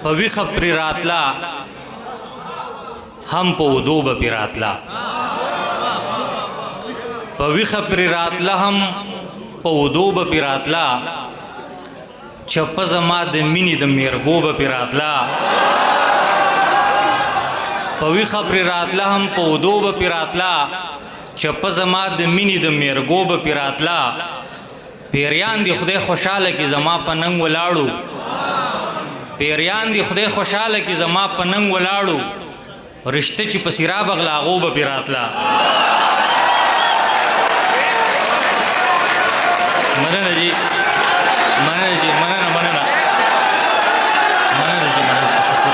په ویښه پرې راتله هم په ودو به پرې راتله په ویښه پرې راتله هم په ودو به پرې راتله چپه زما د مینې د میرګو به پرې راتله په ویښه پرې راتله هم په ودو به پرې راتله چپه زما د مینې د میرګو به پرې راتله پیریان دی خدای خوشحاله کی زما په ننګ ولاړو پیریان دی خدای خوشحاله کی زما په ننګ ولاړو رشته چې په سیراب اغلاغو به پرې راتله مننه جی مننه جی مننه جی شکر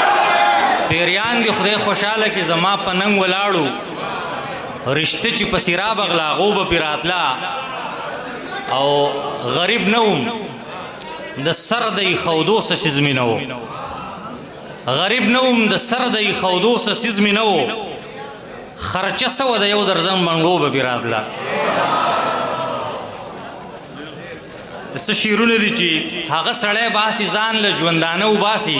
پیریان دی خدای خوشحاله کی زما په ننګ ولاړو رشته چې په سیراب اغلاغو به پرې راتله او غریب نوم د سر د ایښودو څه شیز مې نه و غریب نوم د سر د ایښودو څه سیز مې نه و خرچه سوه د یو درزن منګو به پرې راتله څه شعرونه دي چې هغه سړی باسي ځان له ژوندانه وباسي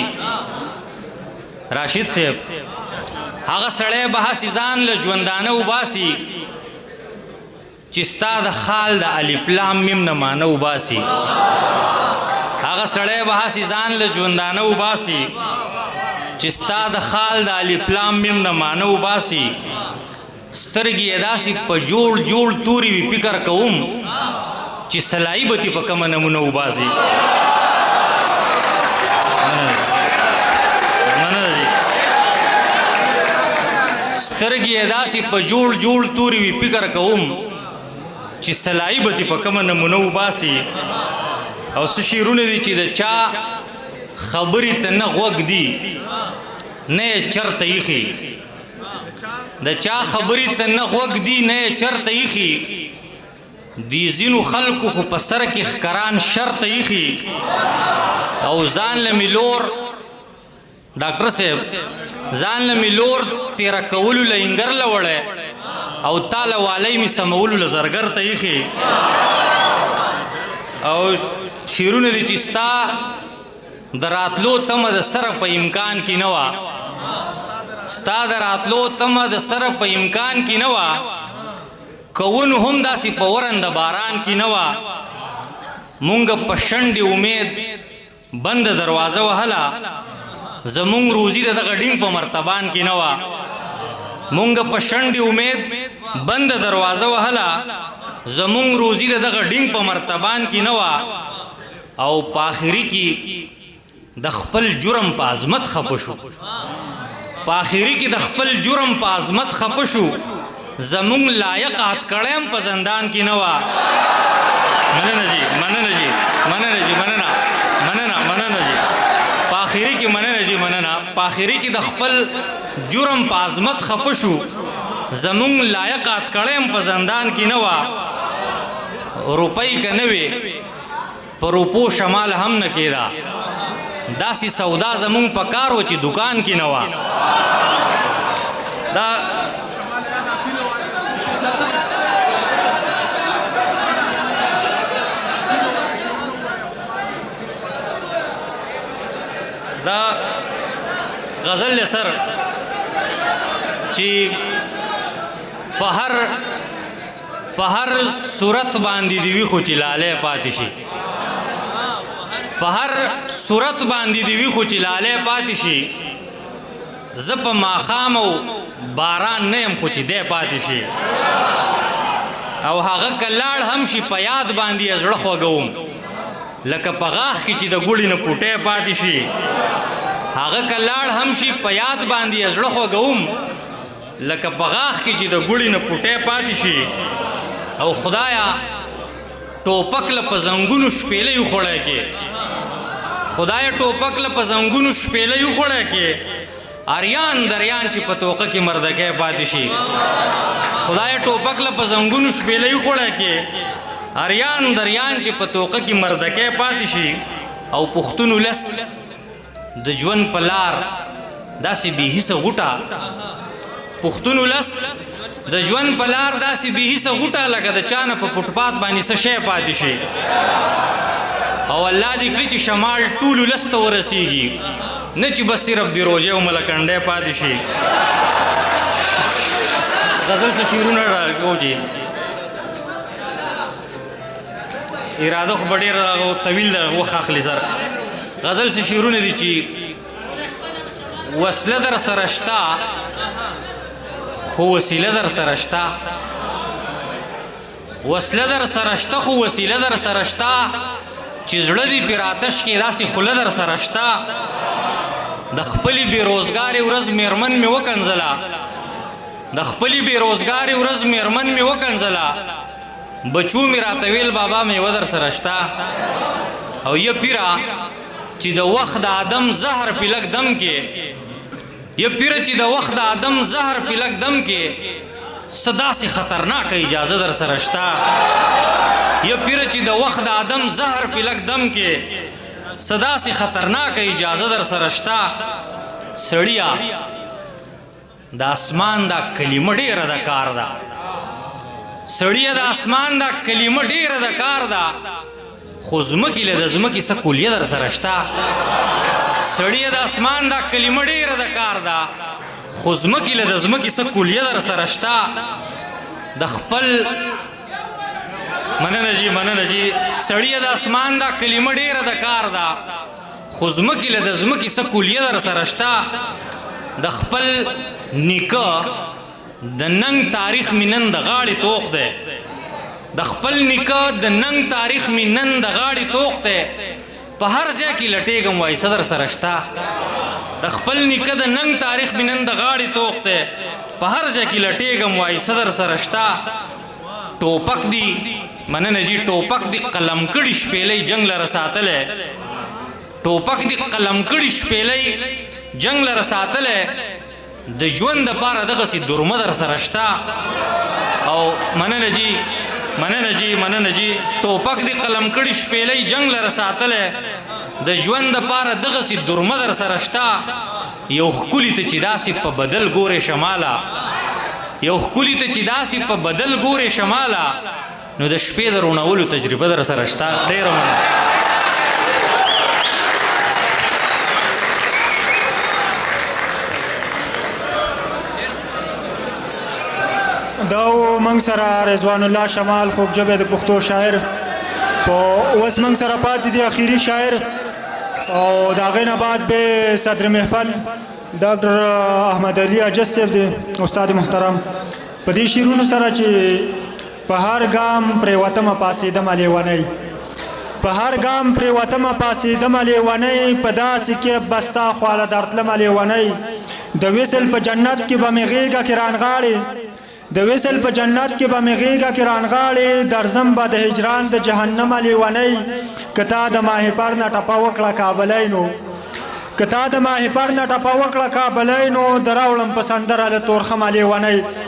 راشد صاحب هغه سړی باسي ځان له ژوندانه وباسي چې ستا د خال د الف لام میم نه معنی وباسي هغه سړی به هسې ځان له ژوندانه وباسي چې ستا د خال د الف لام میم نه معنی وباسي سترګې یې داسې په جوړ جوړ تورې وي فکر کوم چې سلایي به تې په کومه نمونه وباسي سترګې یې داسې په جوړ جوړ تورې وي فکر کوم چې سلایي به دې په کومه نمونه وباسي او څه شعرونه دي چې د چا خبرې ته نه غوږ دي نه یې چرته ایښي د چا خبرې ته نه غوږ دي نه یې چرته ایښي دي ځینو خلکو خو په سر کې ښکران شرطه ایښي او ځان له مې لور ډاکټر صاحب ځان له مې لور تېره کولو له انګر له وړی او تاله والی می سمولو له زرګر ته ایښي او شعرونه دي چې ستا د راتلو تمه د سره په امکان کې نه وه ستا د راتلو تمه د سره په امکان کې نه وه کوونو هم داسې په ورن د باران کې نه وه مونږ په شنډې امید بند دروازه وهله زمونږ روزي د دغه ډینګ په مرتبان کې نه وه مونږ په شنډې امید بند دروازه وهله زمونږ روزي د دغه ډینګ په مرتبان کې نه وه او په آخري کې د خپل جرم په عظمت خفه شو په آخري کې د خپل جرم په عظمت خفه شو زمونږ لایق هتکړی هم په زندان کې نه وه مننه جي مننه جي مننه جي مننه مننه مننه جي په آخري کې مننه جي مننه په آخري کې د خپل جرم په عظمت خفه شو زمونږ لایق هتکړی هم په زندان کې نه وه روپۍ که نه وې په روپو شمال هم نه کېده داسې سودا زمونږ په کار و چې دکان کې نه وه دا غزل سر چې په هر صورت باندې دی وي خو چې لالی پاتې شي په هر صورت باندې دی وي خو چې لالی پاتې شي زه په ماښام او باران نه یم خو چې دی پاتې شي او هغه که لاړ هم شي په یاد باندې یې زړه خوږوم لکه په غاښ کې چې د ګوړې نه پوټی پاتې شي هغه که لاړ هم شي په یاد باندې یې زړه خوږوم لکه په غاښ کې چې د ګوړې نه پوټی پاتې شي او خدایا ټوپک له په زنګونو شپېلۍ وخوړی کې خدایا ټوپک له په زنګونو شپېلۍ وخوړی کې اریان دریان چې په توقه کې مردکی پاتې شي خدایا ټوپک له په زنګونو شپېلۍ وخوړی کې اریان دریان چې په توقه کې مردکی پاتې شي او پښتون ولس د ژوند په لار داسې بې حسه غوټه پښتون ولس د ژوند په لار داسې بې حسه غوټه لکه د چا نه په فوټپات باندې څه شی پاتې شي او الله دې کړي چې شمال ټول ولس ته ورسیږي نه چې بس صرف د روژې او ملکنډۍ پاتې شي غزل څه شعرونه راکوو چې اراده خو به ډېر طویل ده وخت اخلي سر غزل څه شعرونه دي چې وسله در سره شته خو وسیله در سره شته وسله در سره شته خو وسیله در سره شته چې زړه دې پرې آتش کې داسې خوله در سره شته د خپلې بېروزګارې ورځ مېرمن مې وکنځله د خپلې بېروزګارې ورځ مېرمن مې وکنځله بچو مې راته ویل بابا میوه در سره شته او یا پیره چې د وخت د آدم زهر په لږ دم کې یا پیره چې د وخت د آدم زهر په لږ دم کې څه داسې خطرناکه اجازه در سره شته یا پیره چې د وخت د آدم زهر په لږ دم کې څه داسې خطرناکه اجازه در سره شته سړیه د اسمان دا کلمه ډېره د کار ده سړیه د اسمان دا کلمه ډېره د کار ده خو ځمکې له د ځمکې څه کلیه در سره شته سړیه د اسمان دا کلمه ډېره د کار ده خو ځمکې له د ځمکې څه کلیه در سره شته د خپل مننه جي سړیه د اسمان دا کلمه ډېره د کار ده خو ځمکې له د ځمکې څه کلیه در سره شته د خپل نیکه د ننګ تاریخ مې نن د غاړې توق دی د خپل نیکه د ننګ تاریخ مې نن د غاړې توق دی په هر ځای کې لټېږم وایي څه در سره شته د خپل نیکه د ننګ تاریخ مې نن د غاړې توق دی په هر ځای کې لټېږم وایي څه در سره شته ټوپک دی مننه جي ټوپک دی قلم کړي شپېلۍ جنګ لره ساتلی ټوپک دی قلم کړي شپېلۍ جنګ لره ساتلی د ژوند دپاره دغسې درمه در سره شته او مننه جي ټوپک دی قلم کړي شپېلۍ جنګ لره ساتلی د ژوند دپاره دغسې درمه در سره شته یو ښکلي ته چې داسې په بدل ګورې شماله یو ښکلي ته چې داسې په بدل ګورې شماله نو د شپې د روڼولو تجربه در سره شته ډېره مننه دا و منګ سره رضوان الله شمال خوږ ژبې د پښتو شاعر اوس منګ سره پاتې دی اخیری شاعر او د هغې نه بعد به صدر محفل ډاکټر احمد علي اجس صاحب دی استاد محترم په دې شعرونو سره چې په هر ګام پرېوتمه پاڅېدمه لیونۍ په هر ګام پرېوتمه پاڅېدمه لیونۍ په داسې کې به ستا خواله درتلمه لیونۍ د وصل په جنت کې به مې غېږه کې رانغاړې د وصل په جنت کې به مې غېږه کې رانغاړې درځم به د هجران د جهنمه لیونۍ که تا د ماهیپر نه ټپه وکړه کابلی نو که تا د ماهیپر نه ټپه وکړه کابلی نو د راوړم په سندره له تورخمه لیونۍ